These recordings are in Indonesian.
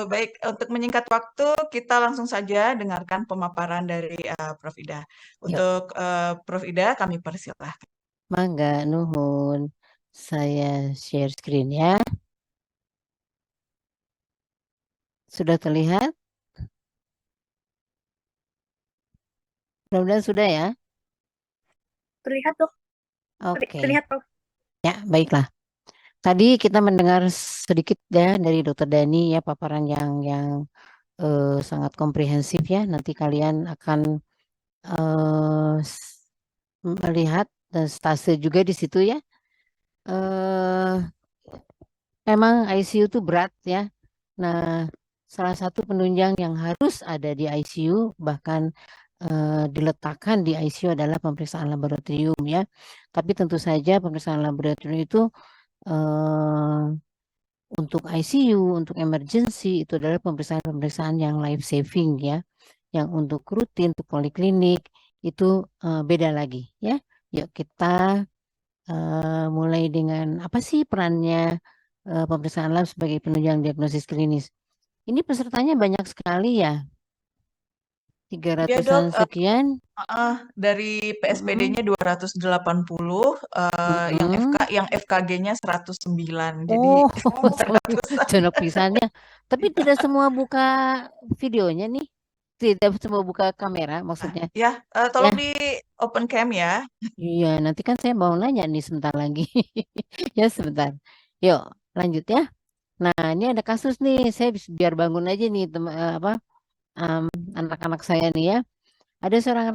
Baik, untuk menyingkat waktu, kita langsung saja dengarkan pemaparan dari Prof. Ida. Yuk, Untuk Prof. Ida, kami persilahkan. mangga nuhun. Saya share screen ya. Sudah terlihat? Mudah-mudahan sudah ya. Terlihat tuh, Oke. terlihat Prof. Ya, baiklah. Tadi kita mendengar sedikit ya dari Dokter Dani ya paparan yang sangat komprehensif ya. Nanti kalian akan melihat dan stase juga di situ ya. eh Memang ICU itu berat ya. Nah, salah satu penunjang yang harus ada di ICU bahkan diletakkan di ICU adalah pemeriksaan laboratorium ya. Tapi tentu saja pemeriksaan laboratorium itu eh, untuk ICU, untuk emergency itu adalah pemeriksaan-pemeriksaan yang life saving ya. Yang untuk rutin, untuk poliklinik itu beda lagi ya. Yuk kita mulai dengan apa sih perannya pemeriksaan lab sebagai penunjang diagnosis klinis. Ini pesertanya banyak sekali ya, Ya dok, 300-an sekian. dari Mm-mm. PSPD-nya 280, Mm-mm. yang FKG-nya 109, jadi Oh, ratusan. jonok pisannya. Tapi tidak semua buka videonya nih. Tidak semua buka kamera Nah, maksudnya. ya, Ya, tolong di open cam ya. iya nanti kan saya mau nanya nih sebentar lagi. Ya sebentar. Yuk, lanjut ya. Nah, ini ada kasus nih. Saya biar bangun aja nih apa em, anak-anak saya nih ya. Ada seorang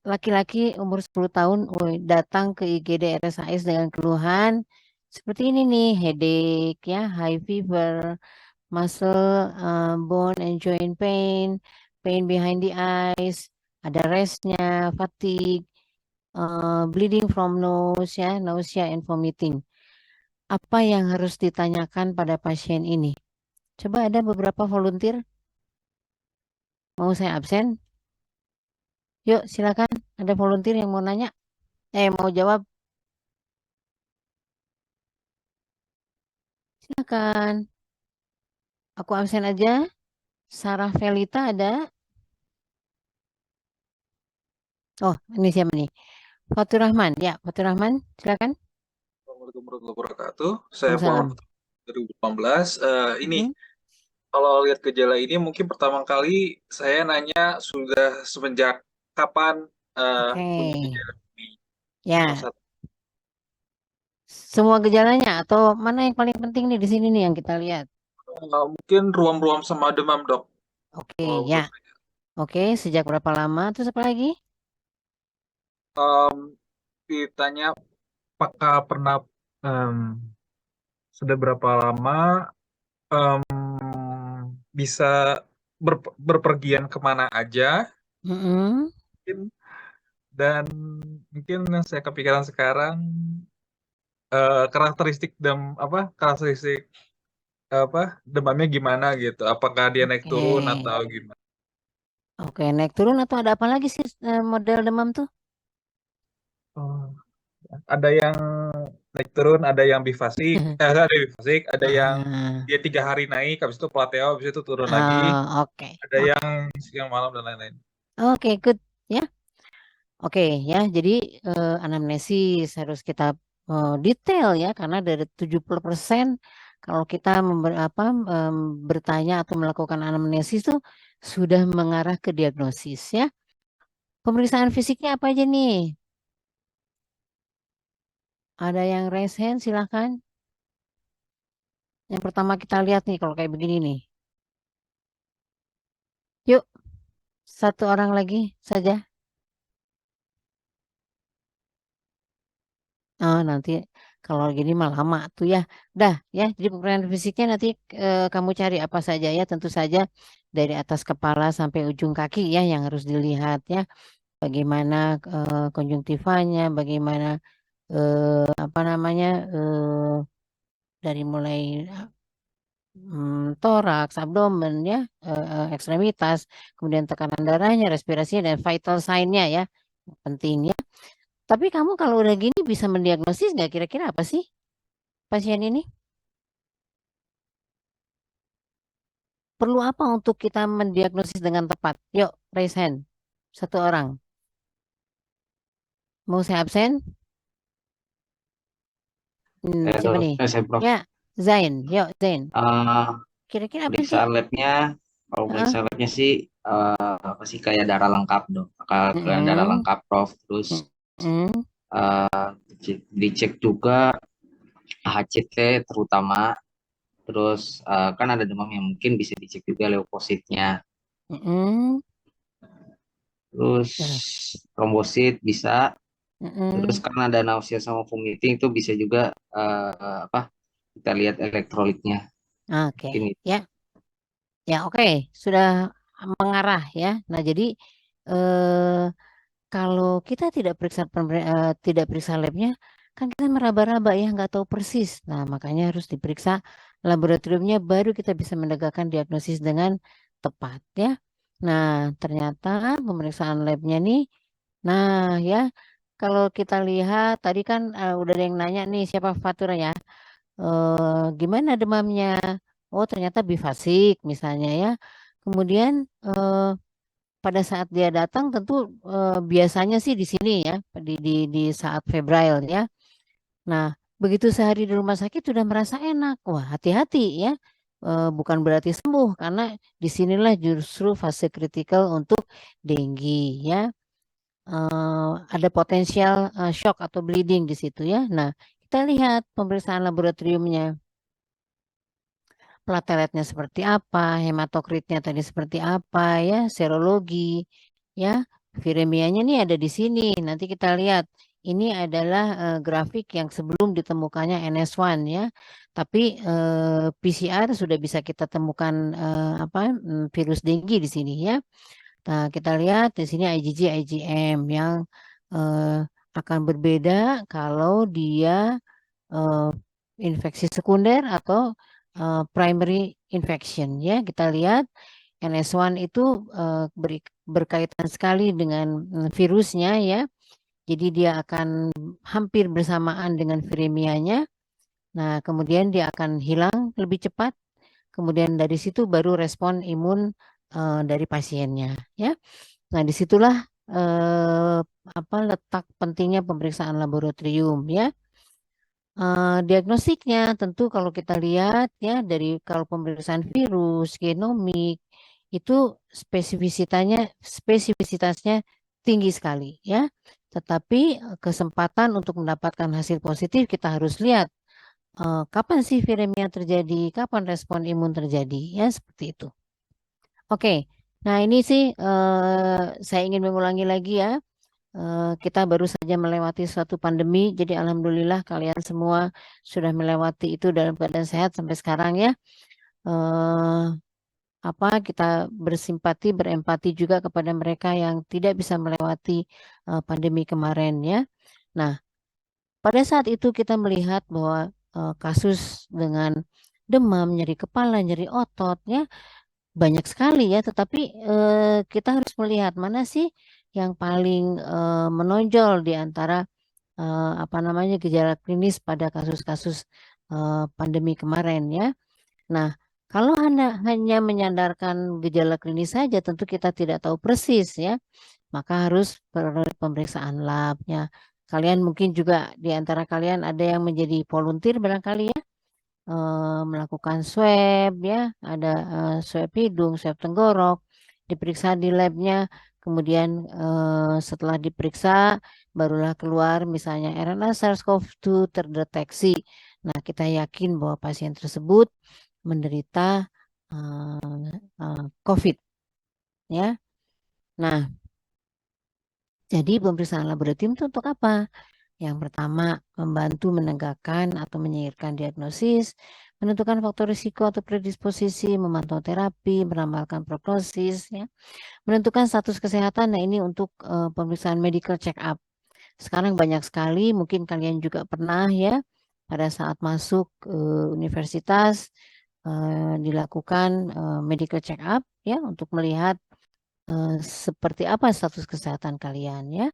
laki-laki umur 10 tahun datang ke IGD RSAS dengan keluhan seperti ini nih, headache ya, high fever, muscle, bone and joint pain, pain behind the eyes, ada restnya, fatigue, bleeding from nose ya, nausea and vomiting. Apa yang harus ditanyakan pada pasien ini? Coba ada beberapa volunteer, mau saya absen? Yuk, silakan. Ada volunteer yang mau nanya? Mau jawab? Silakan. Aku absen aja. Sarah Felita ada? Oh, ini siapa nih? Fatur Rahman. Ya, Fatur Rahman, silakan. Assalamualaikum warahmatullahi wabarakatuh. Saya Muhammad Waalaikumsalam. Fatur 2018. Ini Mhm. kalau lihat gejala ini mungkin pertama kali saya nanya sudah semenjak kapan Oke. punya gejala ini. Salah Ya, satu semua gejalanya atau mana yang paling penting nih di sini nih yang kita lihat? mungkin ruam-ruam sama demam dok. Oke, Kalau ya. menurut saya. Oke, sejak berapa lama? Terus apa lagi? Ditanya apakah pernah em, sudah berapa lama bisa berpergian kemana aja Mm-mm. mungkin. Dan mungkin yang saya kepikiran sekarang karakteristik karakteristik apa demamnya gimana gitu, apakah dia naik Oke. turun atau gimana. Oke, naik turun atau ada apa lagi sih model demam tuh? Oh, ada yang naik turun, ada yang bifasik, ada bifasik, ada yang Ah, dia 3 hari naik habis itu plateo habis itu turun lagi, oke. ada Oke. yang siang malam dan lain-lain. Oke, good. Ya. Oke ya, jadi anamnesis harus kita detail ya karena dari 70% kalau kita bertanya atau melakukan anamnesis itu sudah mengarah ke diagnosis ya. Pemeriksaan fisiknya apa aja nih? Ada yang raise hand silahkan. Yang pertama kita lihat nih kalau kayak begini nih. Yuk, satu orang lagi saja. Oh, nanti kalau gini mah lama tuh ya. Dah ya, jadi pemeriksaan fisiknya nanti kamu cari apa saja ya. Tentu saja dari atas kepala sampai ujung kaki ya yang harus dilihat ya. Bagaimana konjungtivanya, bagaimana apa namanya dari mulai toraks, abdomen ya, ekstremitas, kemudian tekanan darahnya, respirasinya dan vital sign-nya ya. Penting ya. Tapi kamu kalau udah gini bisa mendiagnosis nggak kira-kira apa sih pasien ini? perlu apa untuk kita mendiagnosis dengan tepat? Yuk, raise hand. Satu orang. Mau saya absen? Siapa nih? Saya Prof. Ya, Zain. Yuk, Zain. Eh, Kira-kira apa sih? Periksa labnya, kalau periksa labnya sih apa sih kayak darah lengkap dong, kayak darah lengkap Prof. Terus dicek juga HCT terutama, terus kan ada demam yang mungkin bisa dicek juga leukositnya, terus trombosit bisa, terus karena ada nausea sama vomiting itu bisa juga kita lihat elektrolitnya. Oke, Ini. ya oke, sudah mengarah ya. Nah jadi kalau kita tidak periksa labnya, kan kita meraba-raba ya, nggak tahu persis. Nah makanya harus diperiksa laboratoriumnya, baru kita bisa menegakkan diagnosis dengan tepat ya. Nah ternyata pemeriksaan labnya nih, nah ya kalau kita lihat tadi kan udah ada yang nanya nih, siapa Fatura ya, gimana demamnya? Oh ternyata bifasik misalnya ya. Kemudian pada saat dia datang tentu biasanya sih di sini ya, di saat febrile ya. Nah begitu sehari di rumah sakit sudah merasa enak, wah hati-hati ya. Bukan berarti sembuh, karena disinilah justru fase kritikal untuk dengue ya. Ada potensial shock atau bleeding di situ ya. Nah kita lihat pemeriksaan laboratoriumnya. Plateletnya seperti apa, hematokritnya tadi seperti apa ya, serologi ya, viremianya nih ada di sini. Nanti kita lihat ini adalah grafik yang sebelum ditemukannya NS1 ya. Tapi PCR sudah bisa kita temukan virus dengue di sini ya. Nah, kita lihat di sini IgG, IgM yang akan berbeda kalau dia infeksi sekunder atau primary infection ya. Kita lihat NS1 itu berkaitan sekali dengan virusnya ya. Jadi dia akan hampir bersamaan dengan viremianya. Nah, kemudian dia akan hilang lebih cepat. Kemudian dari situ baru respon imun dari pasiennya ya. Nah, disitulah letak pentingnya pemeriksaan laboratorium ya. Diagnostiknya tentu kalau kita lihat ya, dari kalau pemeriksaan virus, genomik itu spesifisitasnya tinggi sekali ya. Tetapi kesempatan untuk mendapatkan hasil positif kita harus lihat kapan sih viremia terjadi, kapan respon imun terjadi ya, seperti itu. Oke, nah ini sih saya ingin mengulangi lagi ya. Kita baru saja melewati suatu pandemi, jadi alhamdulillah kalian semua sudah melewati itu dalam keadaan sehat sampai sekarang ya. Kita bersimpati, berempati juga kepada mereka yang tidak bisa melewati pandemi kemarin ya. Nah, pada saat itu kita melihat bahwa kasus dengan demam, nyeri kepala, nyeri otot ya banyak sekali ya, tetapi kita harus melihat mana sih yang paling menonjol di antara gejala klinis pada kasus-kasus pandemi kemarin ya. Nah, kalau hanya menyandarkan gejala klinis saja, tentu kita tidak tahu persis ya. Maka harus pemeriksaan labnya. Kalian mungkin juga di antara kalian ada yang menjadi volunteer barangkali ya, melakukan swab ya, ada swab hidung, swab tenggorok, diperiksa di labnya, kemudian setelah diperiksa barulah keluar misalnya RNA SARS-CoV-2 terdeteksi. Nah, kita yakin bahwa pasien tersebut menderita COVID ya. Nah, jadi pemeriksaan laboratorium itu untuk apa? Yang pertama, membantu menegakkan atau menyingkirkan diagnosis, menentukan faktor risiko atau predisposisi, memantau terapi, meramalkan prognosis, ya, menentukan status kesehatan. Nah, ini untuk pemeriksaan medical check up. Sekarang banyak sekali, mungkin kalian juga pernah ya, pada saat masuk universitas dilakukan medical check up ya, untuk melihat seperti apa status kesehatan kalian ya.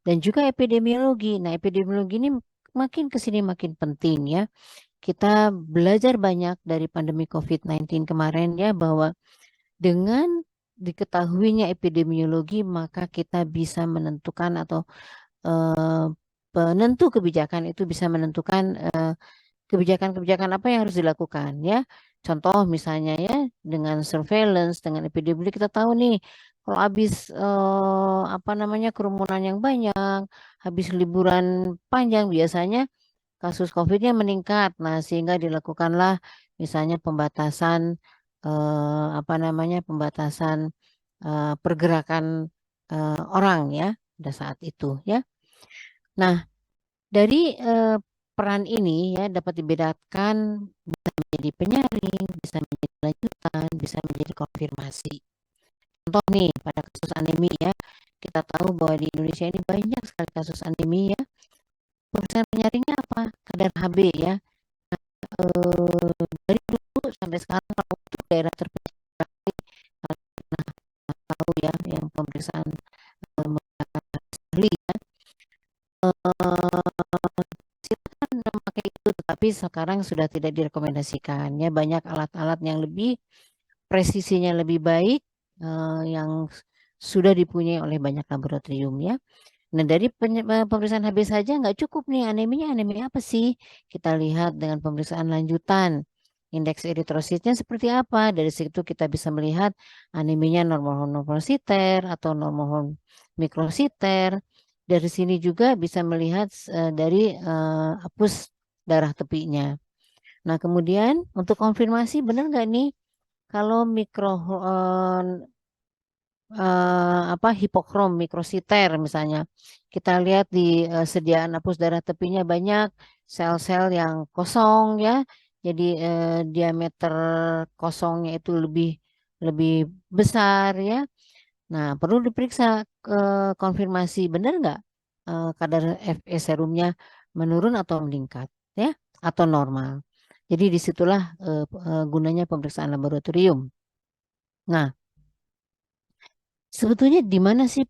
Dan juga epidemiologi. Nah, epidemiologi ini makin ke sini makin penting ya. kita belajar banyak dari pandemi COVID-19 kemarin ya, bahwa dengan diketahuinya epidemiologi maka kita bisa menentukan atau penentu kebijakan itu bisa menentukan kebijakan-kebijakan apa yang harus dilakukan ya. Contoh misalnya ya, dengan surveillance, dengan epidemiologi kita tahu nih kalau habis kerumunan yang banyak, habis liburan panjang biasanya kasus COVID-nya meningkat. Nah, sehingga dilakukanlah misalnya pembatasan pembatasan pergerakan orang ya pada saat itu ya. Nah, dari peran ini ya dapat dibedakan bisa menjadi penyaring, bisa menjadi lanjutan, bisa menjadi konfirmasi. Contoh nih pada kasus anemi ya, kita tahu bahwa di Indonesia ini banyak sekali kasus anemi ya. Pemeriksaan penyaringnya apa? Kadar HB ya. Dari dulu sampai sekarang kalau untuk daerah terpencil tahu ya yang pemeriksaan menggunakan ahli ya. Silakan memakai itu, tetapi sekarang sudah tidak direkomendasikan ya, banyak alat-alat yang lebih presisinya lebih baik yang sudah dipunyai oleh banyak laboratorium ya. Nah, dari pemeriksaan HB saja nggak cukup nih, aneminya anemi apa sih? Kita lihat dengan pemeriksaan lanjutan. Indeks eritrositnya seperti apa? Dari situ kita bisa melihat aneminya normal hormositer atau normal mikrositer. Dari sini juga bisa melihat dari apus darah tepinya. Nah, kemudian untuk konfirmasi benar nggak nih kalau hipokrom mikrositer misalnya, kita lihat di sediaan apus darah tepinya banyak sel-sel yang kosong ya, jadi diameter kosongnya itu lebih besar ya. Nah, perlu diperiksa konfirmasi benar nggak kadar Fe serumnya menurun atau meningkat ya, atau normal. Jadi disitulah gunanya pemeriksaan laboratorium. Nah, sebetulnya di mana sih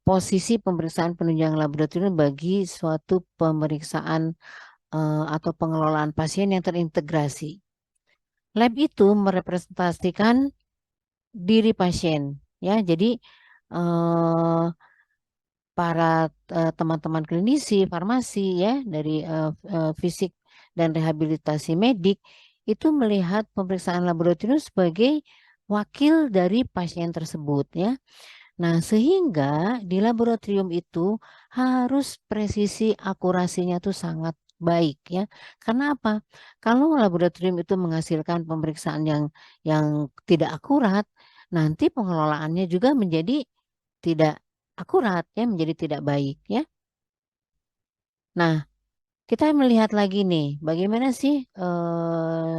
posisi pemeriksaan penunjang laboratorium bagi suatu pemeriksaan atau pengelolaan pasien yang terintegrasi? Lab itu merepresentasikan diri pasien, ya. Jadi para teman-teman klinisi, farmasi, ya, dari fisik dan rehabilitasi medik itu melihat pemeriksaan laboratorium sebagai wakil dari pasien tersebut, ya. Nah, sehingga di laboratorium itu harus presisi akurasinya tuh sangat baik ya. Karena apa? Kalau laboratorium itu menghasilkan pemeriksaan yang tidak akurat, nanti pengelolaannya juga menjadi tidak akurat ya, menjadi tidak baik ya. Nah, kita melihat lagi nih, bagaimana sih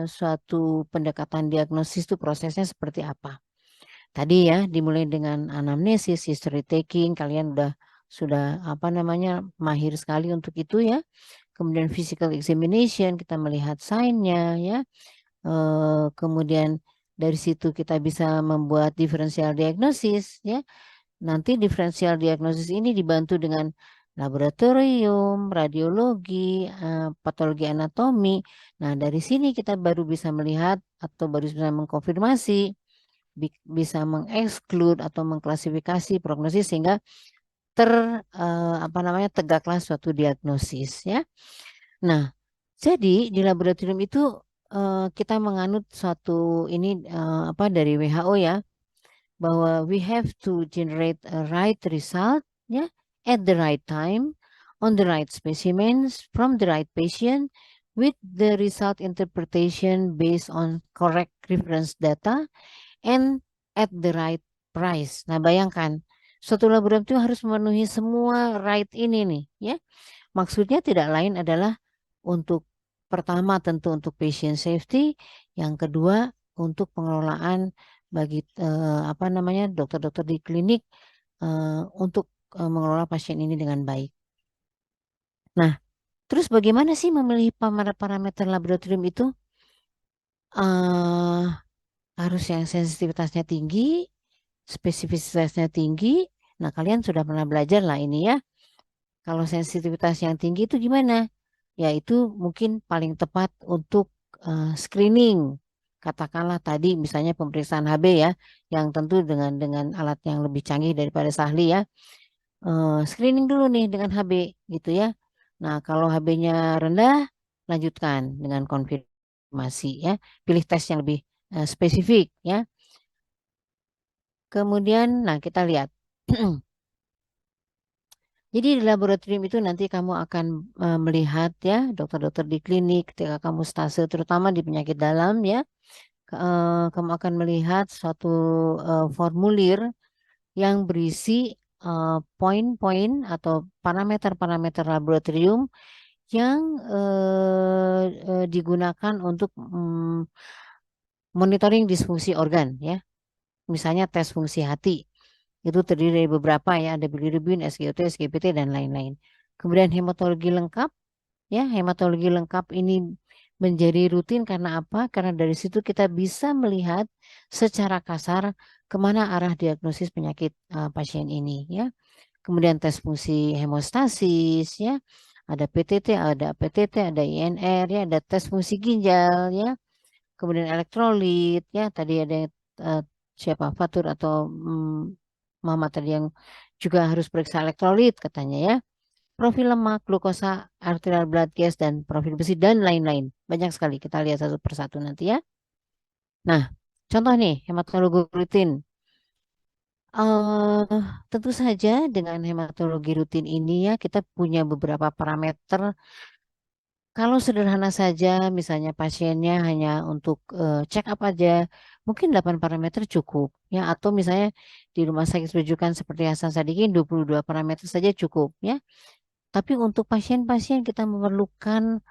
suatu pendekatan diagnosis itu prosesnya seperti apa? Tadi ya dimulai dengan anamnesis, history taking, kalian sudah mahir sekali untuk itu ya. Kemudian physical examination, kita melihat sign-nya ya. Kemudian dari situ kita bisa membuat differential diagnosis ya. Nanti differential diagnosis ini dibantu dengan laboratorium, radiologi, patologi anatomi. Nah, dari sini kita baru bisa melihat atau baru bisa mengkonfirmasi, bisa mengeksklud atau mengklasifikasi prognosis sehingga tegaklah suatu diagnosis ya. Nah, jadi di laboratorium itu kita menganut suatu ini dari WHO ya, bahwa we have to generate a right result ya, at the right time, on the right specimens, from the right patient, with the result interpretation based on correct reference data, and at the right price. Nah, bayangkan, suatu laboratorium itu harus memenuhi semua right ini nih, ya. Maksudnya tidak lain adalah untuk pertama tentu untuk patient safety, yang kedua untuk pengelolaan bagi dokter-dokter di klinik untuk mengelola pasien ini dengan baik. Nah, terus bagaimana sih memilih parameter laboratorium itu? Harus yang sensitivitasnya tinggi, spesifisitasnya tinggi. Nah, kalian sudah pernah belajar lah ini ya. Kalau sensitivitas yang tinggi itu gimana? ya itu mungkin paling tepat untuk screening. Katakanlah tadi misalnya pemeriksaan HB ya, yang tentu dengan alat yang lebih canggih daripada Sahli ya. Screening dulu nih dengan HB gitu ya. Nah, kalau HB-nya rendah, lanjutkan dengan konfirmasi ya. Pilih tes yang lebih spesifik ya. Kemudian, nah kita lihat. Jadi di laboratorium itu nanti kamu akan melihat ya, dokter-dokter di klinik ketika kamu stase, terutama di penyakit dalam ya, kamu akan melihat suatu formulir yang berisi poin-poin atau parameter-parameter laboratorium yang digunakan untuk monitoring disfungsi organ ya. Misalnya tes fungsi hati. Itu terdiri dari beberapa ya, ada bilirubin, SGOT, SGPT dan lain-lain. Kemudian hematologi lengkap ya, hematologi lengkap ini menjadi rutin karena apa? Karena dari situ kita bisa melihat secara kasar kemana arah diagnosis penyakit pasien ini ya. Kemudian tes fungsi hemostasis ya, ada PTT, ada PTT, ada INR ya, ada tes fungsi ginjal ya. Kemudian elektrolit ya, tadi ada siapa Fatur atau Mama tadi yang juga harus periksa elektrolit katanya ya. Profil lemak, glukosa, arterial blood gas, dan profil besi, dan lain-lain. Banyak sekali, kita lihat satu persatu nanti ya. Nah, contoh nih, hematologi rutin. Tentu saja dengan hematologi rutin ini ya, kita punya beberapa parameter. Kalau sederhana saja, misalnya pasiennya hanya untuk check up aja, mungkin 8 parameter cukup. Ya, atau misalnya di rumah sakit rujukan seperti Hasan Sadikin, 22 parameter saja cukup. Ya. Tapi untuk pasien-pasien kita memerlukan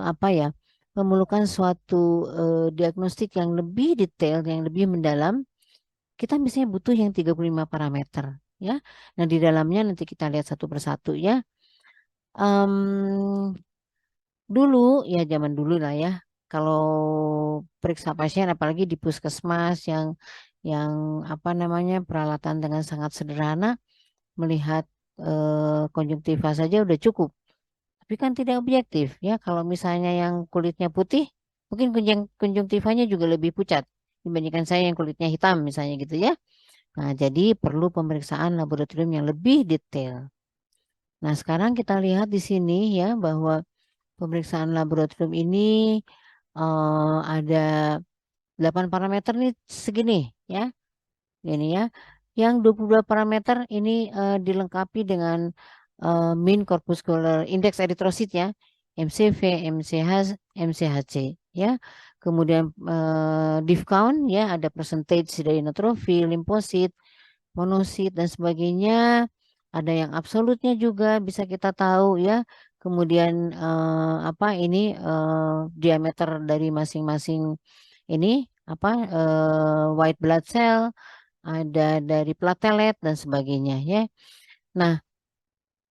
apa ya? Memerlukan suatu diagnostik yang lebih detail, yang lebih mendalam. Kita misalnya butuh yang 35 parameter, ya. Nah, di dalamnya nanti kita lihat satu persatu ya. Dulu ya zaman dulu lah ya. Kalau periksa pasien apalagi di puskesmas yang apa namanya peralatan dengan sangat sederhana, melihat konjungtiva saja udah cukup. Tapi kan tidak objektif ya. Kalau misalnya yang kulitnya putih, mungkin konjungtivanya juga lebih pucat dibandingkan saya yang kulitnya hitam misalnya gitu ya. Nah, jadi perlu pemeriksaan laboratorium yang lebih detail. Nah, sekarang kita lihat di sini ya bahwa pemeriksaan laboratorium ini ada 8 parameter nih segini ya. Ini ya. Yang 22 parameter ini dilengkapi dengan mean corpuscular index eritrosit ya, MCV, MCH, MCHC ya. Kemudian diff count ya, ada percentage dari neutrofil, limfosit, monosit dan sebagainya. Ada yang absolutnya juga bisa kita tahu ya. Kemudian apa ini diameter dari masing-masing ini apa white blood cell, ada dari platelet dan sebagainya ya. Nah,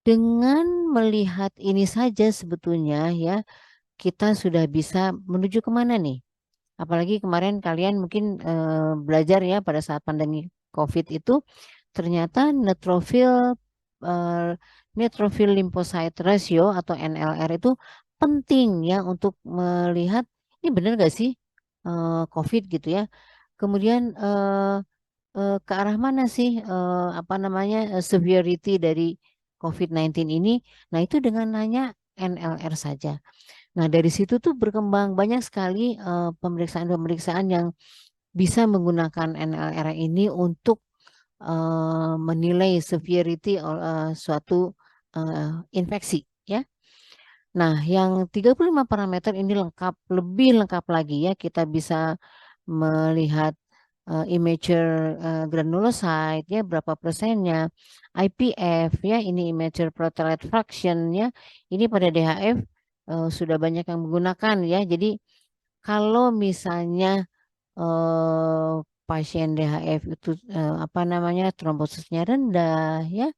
dengan melihat ini saja sebetulnya ya kita sudah bisa menuju kemana nih? Apalagi kemarin kalian mungkin belajar ya pada saat pandemi COVID itu ternyata neutrophil lymphocyte ratio atau NLR itu penting ya untuk melihat ini benar gak sih COVID gitu ya. Kemudian ke arah mana sih apa namanya severity dari COVID-19 ini? Nah, itu dengan nanya NLR saja. Nah, dari situ tuh berkembang banyak sekali pemeriksaan-pemeriksaan yang bisa menggunakan NLR ini untuk menilai severity suatu infeksi ya. Nah, yang 35 parameter ini lengkap, lebih lengkap lagi ya. Kita bisa melihat immature granulocyte ya, berapa persennya, IPF ya, ini immature platelet fraction ya. Ini pada DHF sudah banyak yang menggunakan ya. Jadi kalau misalnya pasien DHF itu apa namanya trombositnya rendah ya,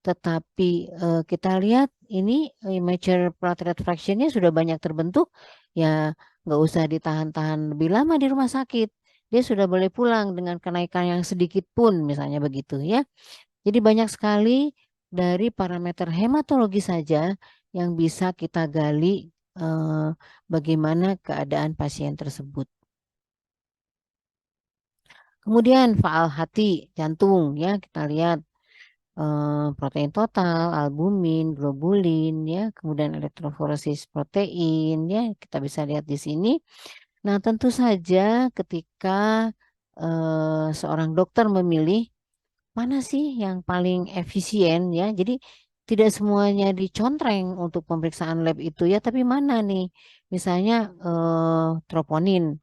tetapi kita lihat ini immature platelet fractionnya sudah banyak terbentuk, ya nggak usah ditahan-tahan lebih lama di rumah sakit. Dia sudah boleh pulang dengan kenaikan yang sedikit pun misalnya begitu ya. Jadi banyak sekali dari parameter hematologi saja yang bisa kita gali bagaimana keadaan pasien tersebut. Kemudian faal hati, jantung ya, kita lihat protein total, albumin, globulin ya, kemudian elektroforesis protein ya, kita bisa lihat di sini. Nah, tentu saja ketika seorang dokter memilih mana sih yang paling efisien ya. Jadi tidak semuanya dicontreng untuk pemeriksaan lab itu ya, tapi mana nih? Misalnya troponin.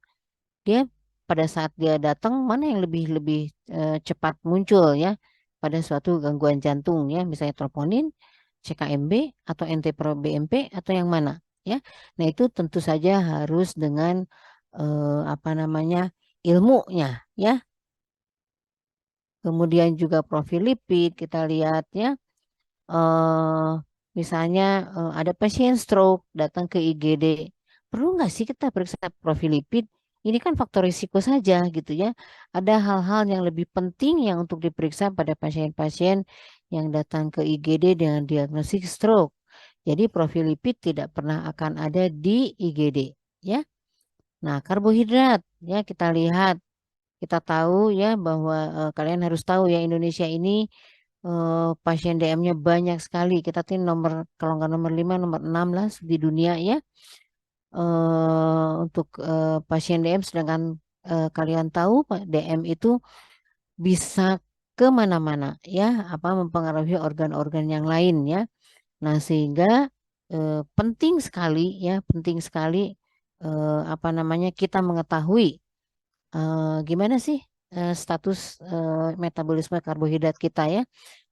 Dia pada saat dia datang mana yang lebih lebih cepat muncul ya pada suatu gangguan jantung ya, misalnya troponin, CKMB atau NT-proBNP atau yang mana ya. Nah, itu tentu saja harus dengan apa namanya ilmunya ya. Kemudian juga profil lipid kita lihat ya. Misalnya ada pasien stroke datang ke IGD, perlu nggak sih kita periksa profil lipid? Ini kan faktor risiko saja gitu ya. Ada hal-hal yang lebih penting yang untuk diperiksa pada pasien-pasien yang datang ke IGD dengan diagnosis stroke. Jadi profil lipid tidak pernah akan ada di IGD ya. Nah, karbohidrat ya kita lihat, kita tahu ya bahwa kalian harus tahu ya Indonesia ini pasien DM-nya banyak sekali. Kita tuh nomor, kalau nggak nomor 5, nomor 6 lah di dunia ya. Untuk pasien DM, sedangkan kalian tahu DM itu bisa kemana-mana ya, apa mempengaruhi organ-organ yang lain ya. Nah, sehingga penting sekali ya, penting sekali apa namanya kita mengetahui gimana sih status metabolisme karbohidrat kita ya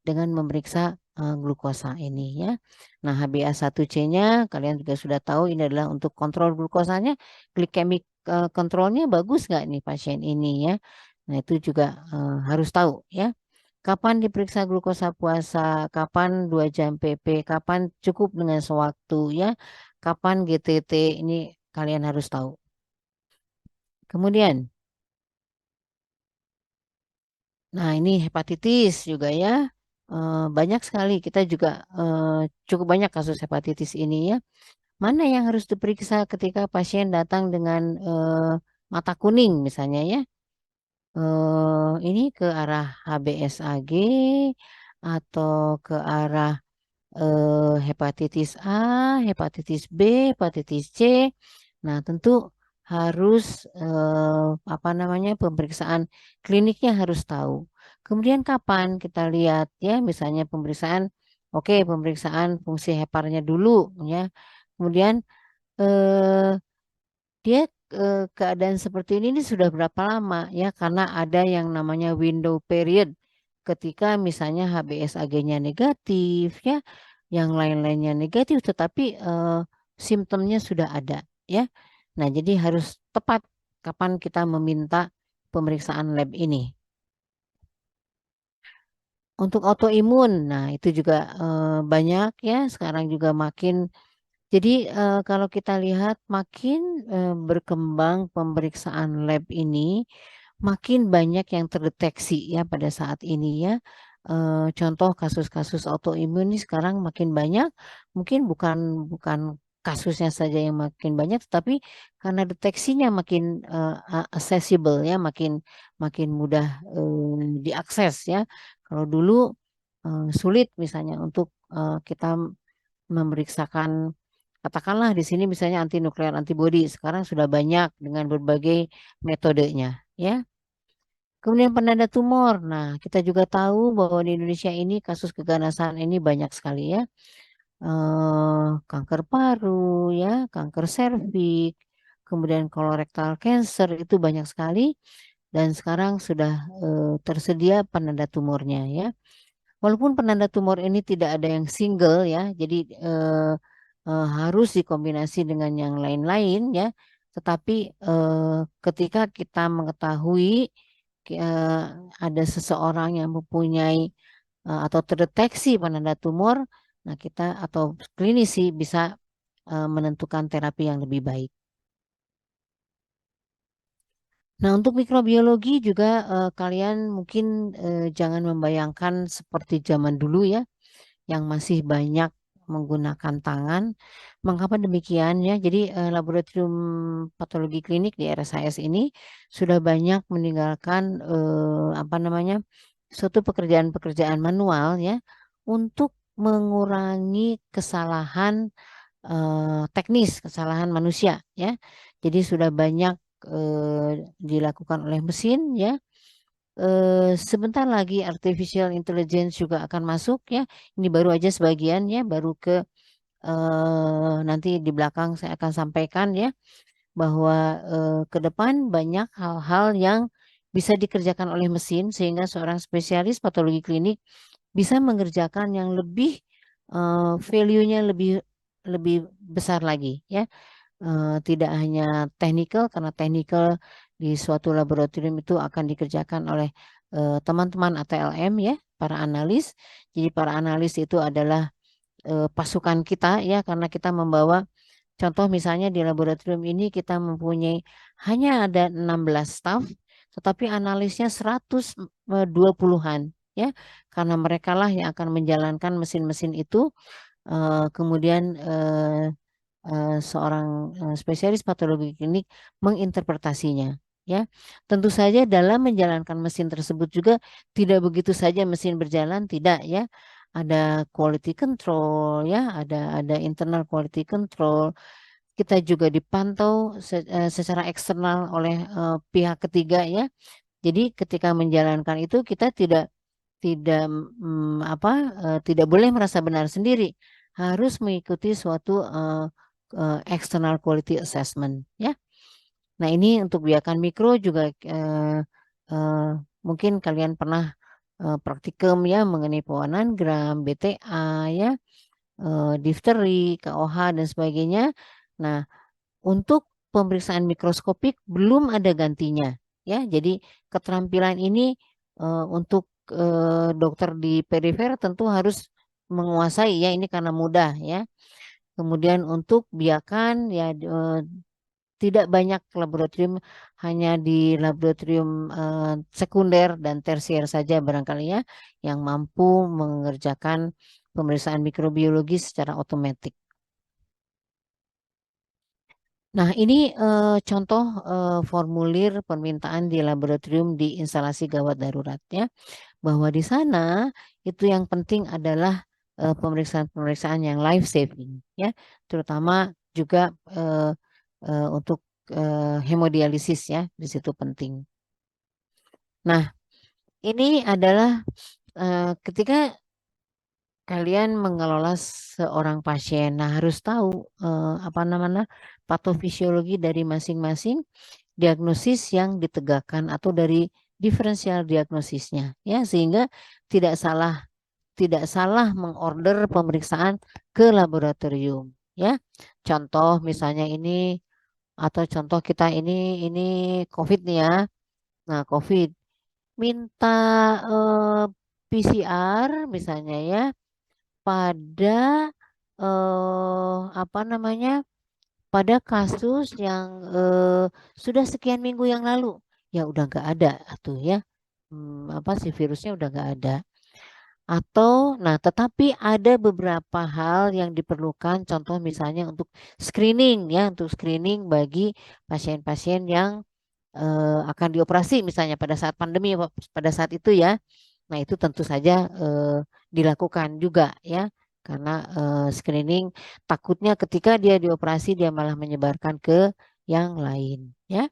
dengan memeriksa glukosa ini ya. Nah, HbA1c-nya kalian juga sudah tahu ini adalah untuk kontrol glukosanya, glikemik kontrolnya bagus nggak nih pasien ini ya. Nah, itu juga harus tahu ya. Kapan diperiksa glukosa puasa, kapan 2 jam PP, kapan cukup dengan sewaktu ya, kapan GTT, ini kalian harus tahu. Kemudian, nah ini hepatitis juga ya. Banyak sekali, kita juga cukup banyak kasus hepatitis ini ya. Mana yang harus diperiksa ketika pasien datang dengan mata kuning misalnya ya. Ini ke arah HBsAg atau ke arah hepatitis A, hepatitis B, hepatitis C. Nah, tentu harus apa namanya pemeriksaan kliniknya harus tahu. Kemudian kapan kita lihat ya, misalnya pemeriksaan, oke, pemeriksaan fungsi heparnya dulu ya. Kemudian eh, dia keadaan seperti ini sudah berapa lama ya? Karena ada yang namanya window period ketika misalnya HbsAg-nya negatif ya, yang lain-lainnya negatif, tetapi simptomnya sudah ada ya. Nah, jadi harus tepat kapan kita meminta pemeriksaan lab ini. Untuk autoimun, nah itu juga banyak ya. Sekarang juga makin. Jadi kalau kita lihat makin berkembang pemeriksaan lab ini, makin banyak yang terdeteksi ya pada saat ini ya. Contoh kasus-kasus autoimun ini sekarang makin banyak, mungkin bukan bukan kasusnya saja yang makin banyak, tetapi karena deteksinya makin accessible ya, makin makin mudah diakses ya. Kalau dulu sulit misalnya untuk kita memeriksakan, katakanlah di sini misalnya anti nuklear antibody, sekarang sudah banyak dengan berbagai metodenya ya. Kemudian penanda tumor. Nah, kita juga tahu bahwa di Indonesia ini kasus keganasan ini banyak sekali ya. Kanker paru ya, kanker serviks, kemudian colorectal cancer itu banyak sekali dan sekarang sudah tersedia penanda tumornya ya. Walaupun penanda tumor ini tidak ada yang single ya, jadi harus dikombinasi dengan yang lain-lain ya. Tetapi ketika kita mengetahui ada seseorang yang mempunyai atau terdeteksi penanda tumor, nah kita atau klinisi bisa menentukan terapi yang lebih baik. Nah, untuk mikrobiologi juga kalian mungkin jangan membayangkan seperti zaman dulu ya, yang masih banyak menggunakan tangan. Mengapa demikian ya? Jadi laboratorium patologi klinik di RSHS ini sudah banyak meninggalkan apa namanya suatu pekerjaan-pekerjaan manual ya untuk mengurangi kesalahan teknis, kesalahan manusia ya. Jadi sudah banyak dilakukan oleh mesin ya. Sebentar lagi artificial intelligence juga akan masuk ya. Ini baru aja sebagian ya, baru ke nanti di belakang saya akan sampaikan ya bahwa ke depan banyak hal-hal yang bisa dikerjakan oleh mesin sehingga seorang spesialis patologi klinik bisa mengerjakan yang lebih value-nya lebih besar lagi ya. Tidak hanya technical karena technical di suatu laboratorium itu akan dikerjakan oleh teman-teman ATLM ya, para analis. Jadi para analis itu adalah pasukan kita ya karena kita membawa contoh misalnya di laboratorium ini kita mempunyai hanya ada 16 staff tetapi analisnya 120-an ya karena mereka lah yang akan menjalankan mesin-mesin itu kemudian seorang spesialis patologi klinik menginterpretasinya ya. Tentu saja dalam menjalankan mesin tersebut juga tidak begitu saja mesin berjalan, tidak ya. Ada quality control ya, ada internal quality control. Kita juga dipantau secara eksternal oleh pihak ketiga ya. Jadi ketika menjalankan itu kita tidak tidak boleh merasa benar sendiri, harus mengikuti suatu external quality assessment ya. Nah ini untuk biakan mikro juga mungkin kalian pernah praktikum ya mengenai pewarnaan gram, BTA ya, difteri, KOH dan sebagainya. Nah untuk pemeriksaan mikroskopik belum ada gantinya ya. Jadi keterampilan ini untuk dokter di perifer tentu harus menguasai ya ini karena mudah ya. Kemudian untuk biakan ya tidak banyak laboratorium, hanya di laboratorium sekunder dan tersier saja barangkali ya yang mampu mengerjakan pemeriksaan mikrobiologi secara otomatis. Nah, ini contoh formulir permintaan di laboratorium di instalasi gawat darurat ya. Bahwa di sana itu yang penting adalah pemeriksaan-pemeriksaan yang life saving ya, terutama juga untuk hemodialisis ya, di situ penting. Nah, ini adalah ketika kalian mengelola seorang pasien, nah harus tahu apa namanya patofisiologi dari masing-masing diagnosis yang ditegakkan atau dari diferensial diagnosisnya ya, sehingga tidak salah mengorder pemeriksaan ke laboratorium ya. Contoh misalnya ini atau contoh kita ini COVID nih ya. Nah, COVID minta PCR misalnya ya pada apa namanya pada kasus yang sudah sekian minggu yang lalu ya udah nggak ada tuh ya apa sih virusnya udah nggak ada atau nah tetapi ada beberapa hal yang diperlukan contoh misalnya untuk screening ya untuk screening bagi pasien-pasien yang akan dioperasi misalnya pada saat pandemi pada saat itu ya. Nah, itu tentu saja dilakukan juga ya, karena screening takutnya ketika dia dioperasi dia malah menyebarkan ke yang lain ya.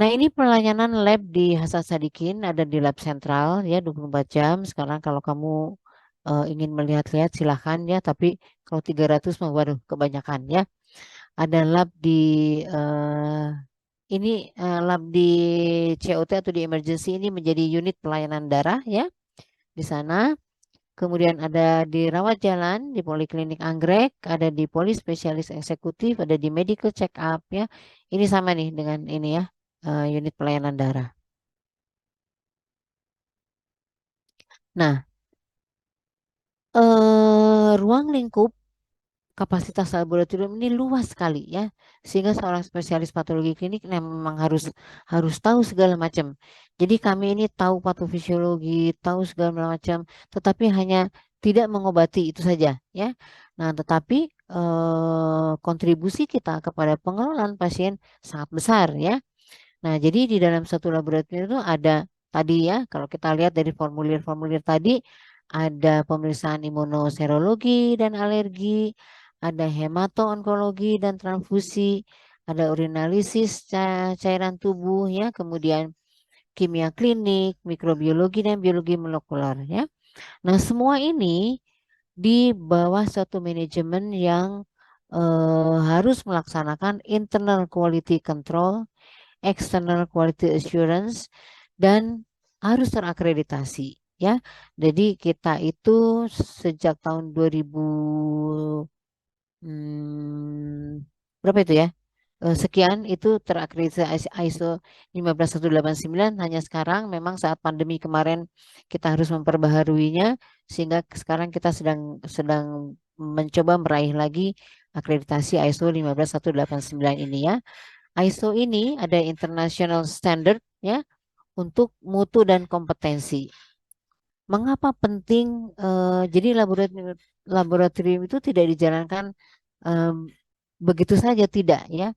Nah, ini pelayanan lab di Hasan Sadikin ada di lab sentral ya 24 jam. Sekarang kalau kamu ingin melihat-lihat silahkan ya, tapi kalau 300 mah waduh kebanyakan ya. Ada lab di ini lab di COT atau di emergency ini menjadi unit pelayanan darah ya di sana. Kemudian ada di rawat jalan di Poliklinik Anggrek, ada di Poli Spesialis Eksekutif, ada di Medical Check Up ya. Ini sama nih dengan ini ya unit pelayanan darah. Nah, ruang lingkup kapasitas laboratorium ini luas sekali ya, sehingga seorang spesialis patologi klinik memang harus tahu segala macam. Jadi kami ini tahu patofisiologi, tahu segala macam, tetapi hanya tidak mengobati itu saja ya. Nah, tetapi kontribusi kita kepada pengelolaan pasien sangat besar ya. Nah, jadi di dalam satu laboratorium itu ada tadi ya, kalau kita lihat dari formulir-formulir tadi, ada pemeriksaan imunoserologi dan alergi, ada hemato-onkologi dan transfusi, ada urinalisis cairan tubuh ya, kemudian kimia klinik, mikrobiologi dan biologi molekuler ya. Nah, semua ini di bawah suatu manajemen yang harus melaksanakan internal quality control, external quality assurance, dan harus terakreditasi ya. Jadi kita itu sejak tahun 2000 berapa itu ya? Sekian itu terakreditasi ISO 15189. Hanya sekarang memang saat pandemi kemarin kita harus memperbaharuinya, sehingga sekarang kita sedang mencoba meraih lagi akreditasi ISO 15189 ini ya. ISO ini ada international standard ya untuk mutu dan kompetensi. Mengapa penting? Jadi laboratorium itu tidak dijalankan begitu saja, tidak ya.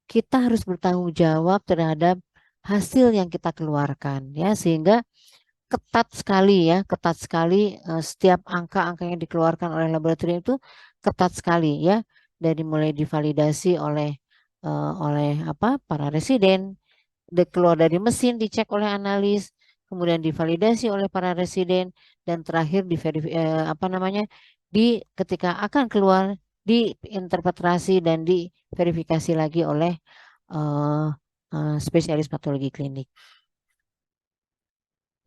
Kita harus bertanggung jawab terhadap hasil yang kita keluarkan ya, sehingga ketat sekali ya, ketat sekali setiap angka-angka yang dikeluarkan oleh laboratorium itu ketat sekali ya, dari mulai divalidasi oleh para residen, keluar dari mesin dicek oleh analis, kemudian divalidasi oleh para residen, dan terakhir ketika akan keluar diinterpretasi dan diverifikasi lagi oleh spesialis patologi klinik.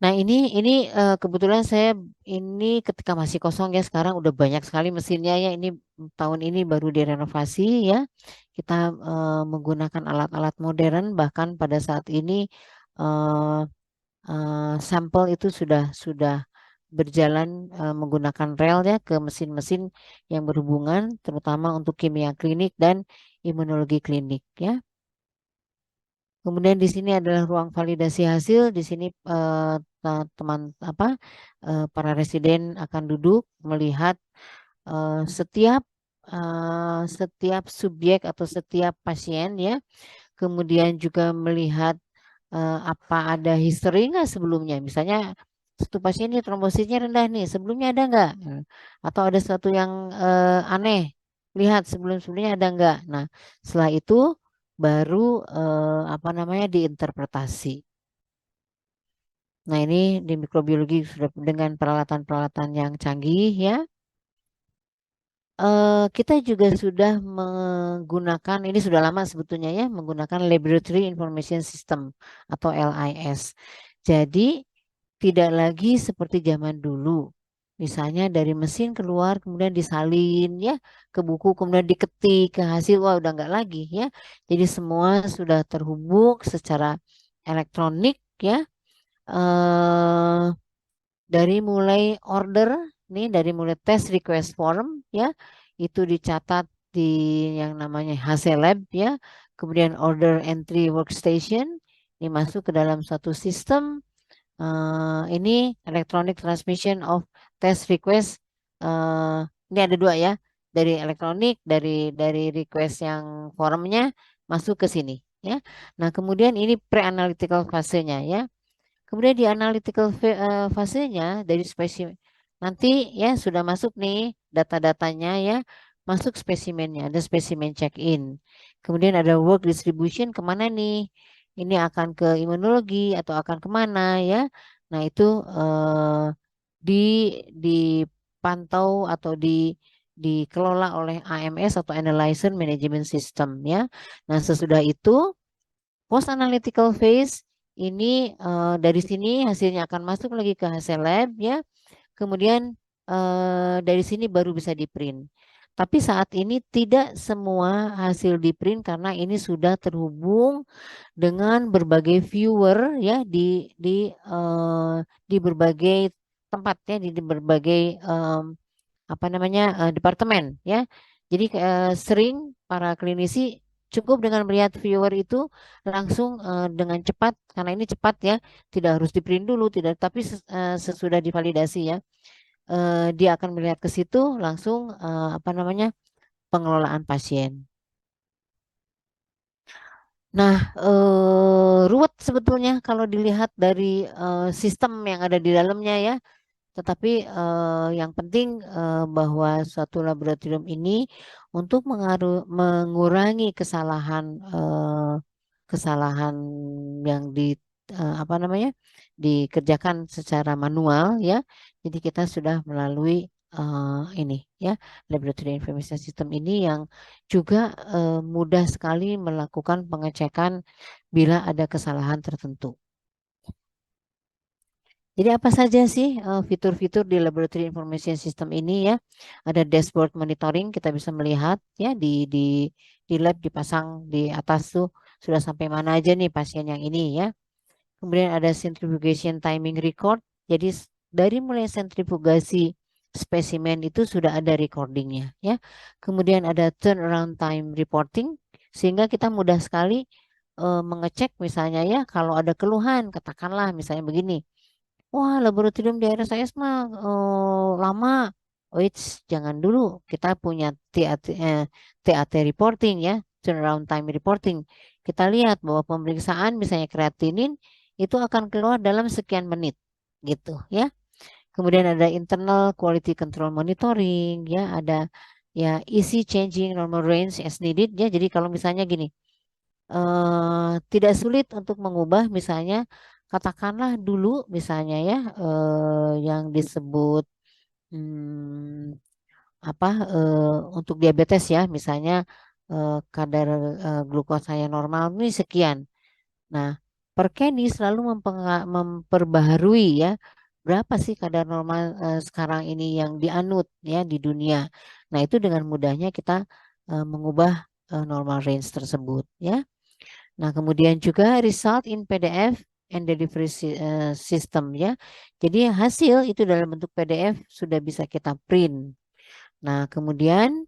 Nah, ini kebetulan saya ini ketika masih kosong ya, sekarang udah banyak sekali mesinnya ya. Ini tahun ini baru direnovasi ya. Kita menggunakan alat-alat modern, bahkan pada saat ini sampel itu sudah berjalan menggunakan rel ya ke mesin-mesin yang berhubungan, terutama untuk kimia klinik dan imunologi klinik ya. Kemudian di sini adalah ruang validasi hasil. Di sini para residen akan duduk melihat setiap subjek atau setiap pasien ya. Kemudian juga melihat apa ada history nggak sebelumnya. Misalnya satu pasien ini trombositnya rendah nih, sebelumnya ada nggak? Atau ada sesuatu yang aneh, lihat sebelumnya ada nggak. Nah, setelah itu baru diinterpretasi. Nah, ini di mikrobiologi sudah dengan peralatan-peralatan yang canggih ya. Kita juga sudah menggunakan, ini sudah lama sebetulnya ya, menggunakan Laboratory Information System atau LIS. Jadi tidak lagi seperti zaman dulu. Misalnya dari mesin keluar, kemudian disalin ya ke buku, kemudian diketik ke hasil, wah udah nggak lagi ya. Jadi semua sudah terhubung secara elektronik ya. Dari mulai order nih, dari mulai test request form ya, itu dicatat di yang namanya HC Lab ya. Kemudian order entry workstation ini masuk ke dalam suatu sistem. Ini electronic transmission of test request. Ini ada dua ya, dari elektronik, dari request yang formnya masuk ke sini ya. Nah, kemudian ini pre-analytical fasenya ya. Kemudian di analytical fasenya dari spesimen nanti ya sudah masuk nih data-datanya ya, masuk spesimennya, ada spesimen check-in. Kemudian ada work distribution kemana nih? Ini akan ke imunologi atau akan kemana ya? Nah, itu dipantau atau dikelola oleh AMS atau Analyzer Management System ya. Nah, sesudah itu post analytical phase ini dari sini hasilnya akan masuk lagi ke hasil lab ya. Kemudian dari sini baru bisa di-print. Tapi saat ini tidak semua hasil di-print karena ini sudah terhubung dengan berbagai viewer ya di berbagai tempat ya, di berbagai departemen ya. Jadi sering para klinisi cukup dengan melihat viewer itu langsung dengan cepat, karena ini cepat ya, tidak harus di-print dulu, tidak, tapi sesudah divalidasi ya, dia akan melihat ke situ langsung pengelolaan pasien. Nah, ruwet sebetulnya kalau dilihat dari sistem yang ada di dalamnya ya. Tetapi yang penting bahwa suatu laboratorium ini untuk mengurangi kesalahan yang dikerjakan secara manual ya. Jadi kita sudah melalui ini ya, Laboratory Information System ini yang juga mudah sekali melakukan pengecekan bila ada kesalahan tertentu. Jadi apa saja sih fitur-fitur di Laboratory Information System ini ya? Ada dashboard monitoring, kita bisa melihat ya di lab dipasang di atas tuh sudah sampai mana aja nih pasien yang ini ya. Kemudian ada centrifugation timing record. Jadi dari mulai sentrifugasi spesimen itu sudah ada recordingnya ya. Kemudian ada turnaround time reporting sehingga kita mudah sekali mengecek misalnya ya kalau ada keluhan, katakanlah misalnya begini. Wah, laboratorium di RSIS mah lama. Wait, jangan dulu. Kita punya TAT reporting ya, turnaround time reporting. Kita lihat bahwa pemeriksaan misalnya kreatinin itu akan keluar dalam sekian menit, gitu ya. Kemudian ada internal quality control monitoring, ya, ada ya easy changing normal range as needed ya. Jadi kalau misalnya gini, tidak sulit untuk mengubah misalnya katakanlah dulu misalnya ya yang disebut hmm, untuk diabetes ya misalnya kadar glukosanya normal ini sekian. Nah, Perkeni selalu memperbaharui ya berapa sih kadar normal sekarang ini yang dianut ya di dunia. Nah, itu dengan mudahnya kita mengubah normal range tersebut ya. Nah, kemudian juga result in PDF and delivery system ya. Jadi hasil itu dalam bentuk PDF sudah bisa kita print. Nah, kemudian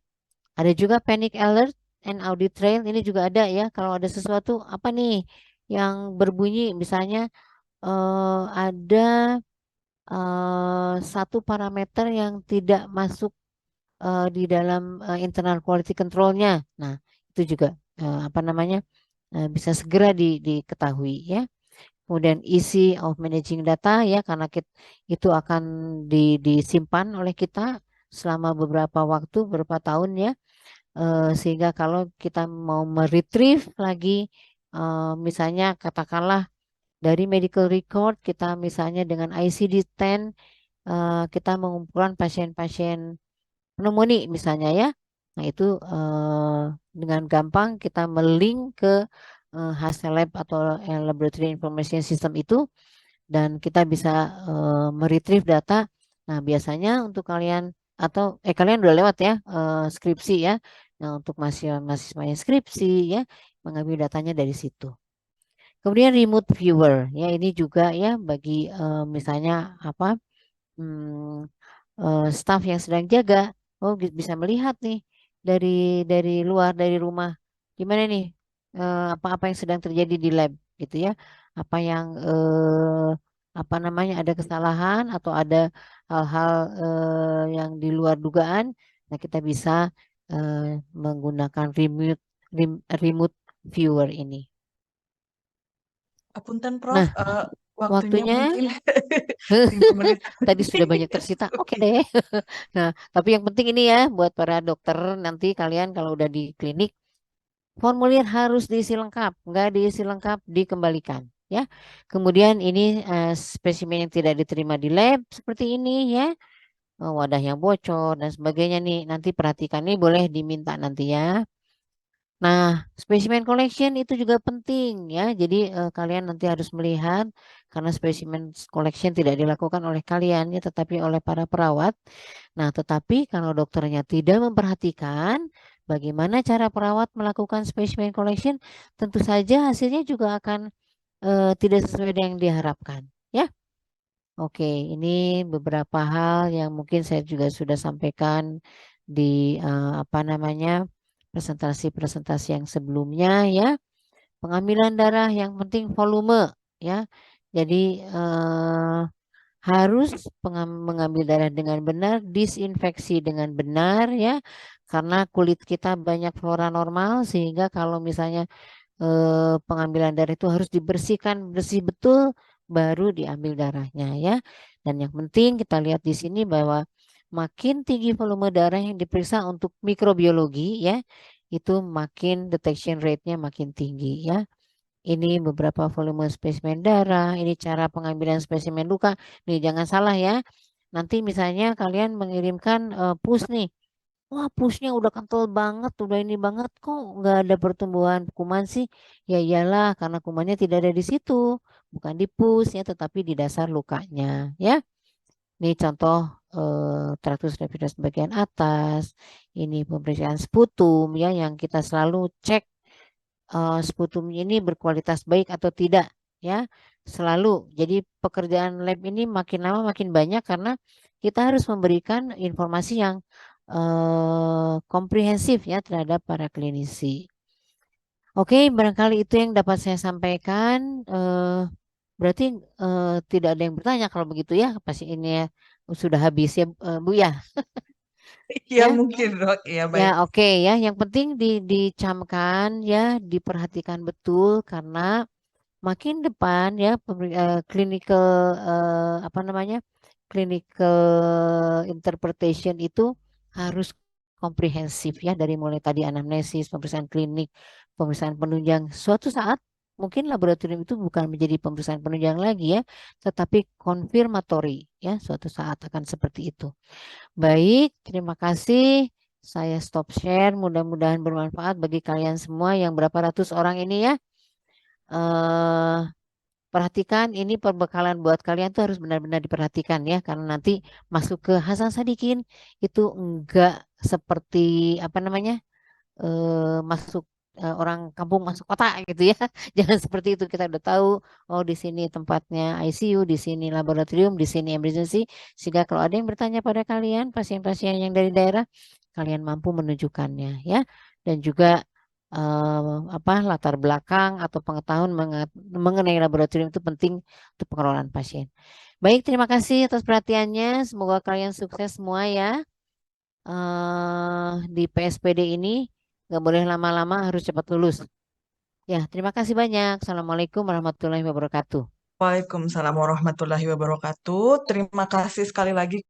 ada juga panic alert and audit trail. Ini juga ada ya. Kalau ada sesuatu apa nih yang berbunyi, misalnya ada satu parameter yang tidak masuk di dalam internal quality control-nya. Nah, itu juga bisa segera diketahui ya. Kemudian easy of managing data ya karena itu akan disimpan oleh kita selama beberapa waktu, beberapa tahun ya. Sehingga kalau kita mau meretrieve lagi misalnya katakanlah dari medical record kita misalnya dengan ICD-10 kita mengumpulkan pasien-pasien pneumonia misalnya ya. Nah, itu dengan gampang kita melink ke hasil lab atau laboratory information system itu dan kita bisa meretrieve data. Nah, biasanya untuk kalian atau kalian udah lewat ya skripsi ya. Nah, untuk mahasiswa skripsi ya mengambil datanya dari situ. Kemudian remote viewer ya ini juga ya bagi misalnya staff yang sedang jaga, bisa melihat nih dari luar dari rumah gimana nih apa yang sedang terjadi di lab gitu ya, apa yang ada kesalahan atau ada hal-hal yang di luar dugaan. Nah, kita bisa menggunakan remote viewer ini. Punten Prof, Nah, waktunya mungkin 5 menit. Tadi sudah banyak tersita. Oke deh. Nah, tapi yang penting ini ya buat para dokter nanti kalian kalau udah di klinik formulir harus diisi lengkap, nggak diisi lengkap dikembalikan ya. Kemudian ini spesimen yang tidak diterima di lab seperti ini ya, wadah yang bocor dan sebagainya nih nanti perhatikan nih boleh diminta nanti ya. Nah, spesimen collection itu juga penting ya. Jadi kalian nanti harus melihat karena spesimen collection tidak dilakukan oleh kalian ya, tetapi oleh para perawat. Nah, tetapi kalau dokternya tidak memperhatikan bagaimana cara perawat melakukan spesimen collection, tentu saja hasilnya juga akan tidak sesuai dengan yang diharapkan ya. Oke, ini beberapa hal yang mungkin saya juga sudah sampaikan di presentasi-presentasi yang sebelumnya ya. Pengambilan darah yang penting volume ya. Jadi harus mengambil darah dengan benar, disinfeksi dengan benar ya, karena kulit kita banyak flora normal sehingga kalau misalnya pengambilan darah itu harus dibersihkan bersih betul baru diambil darahnya ya. Dan yang penting kita lihat di sini bahwa makin tinggi volume darah yang diperiksa untuk mikrobiologi ya, itu makin detection rate-nya makin tinggi ya. Ini beberapa volume spesimen darah, ini cara pengambilan spesimen luka. Nih jangan salah ya. Nanti misalnya kalian mengirimkan pus nih. Wah, pusnya udah kental banget, udah ini banget kok nggak ada pertumbuhan kuman sih. Ya iyalah, karena kumannya tidak ada di situ, bukan di pus ya, tetapi di dasar lukanya ya. Ini contoh traktus rapidus bagian atas. Ini pemeriksaan sputum ya, yang kita selalu cek sputum ini berkualitas baik atau tidak ya, selalu. Jadi pekerjaan lab ini makin lama makin banyak karena kita harus memberikan informasi yang komprehensif ya terhadap para klinisi. Oke, barangkali itu yang dapat saya sampaikan. Berarti tidak ada yang bertanya kalau begitu ya, pasti ini ya, sudah habis ya Bu ya. Iya Ya. mungkin Dok, ya Ya baik. oke ya, yang penting dicamkan ya, diperhatikan betul karena makin depan ya clinical apa namanya, clinical interpretation itu harus komprehensif ya, dari mulai tadi anamnesis, pemeriksaan klinik, pemeriksaan penunjang. Suatu saat mungkin laboratorium itu bukan menjadi pemeriksaan penunjang lagi ya, tetapi konfirmatori ya, suatu saat akan seperti itu. Baik, terima kasih. Saya stop share. Mudah-mudahan bermanfaat bagi kalian semua yang berapa ratus orang ini ya. Perhatikan, ini perbekalan buat kalian tuh harus benar-benar diperhatikan ya, karena nanti masuk ke Hasan Sadikin itu enggak seperti apa namanya, masuk orang kampung masuk kota gitu ya. Jangan seperti itu. Kita udah tahu, oh di sini tempatnya ICU, di sini laboratorium, di sini emergency. Sehingga kalau ada yang bertanya pada kalian, pasien-pasien yang dari daerah, kalian mampu menunjukkannya ya. Dan juga apa latar belakang atau pengetahuan mengenai laboratorium itu penting untuk pengelolaan pasien. Baik, terima kasih atas perhatiannya. Semoga kalian sukses semua ya di PSPD ini. Nggak boleh lama-lama, harus cepat lulus. Ya, terima kasih banyak. Assalamualaikum warahmatullahi wabarakatuh. Waalaikumsalam warahmatullahi wabarakatuh. Terima kasih sekali lagi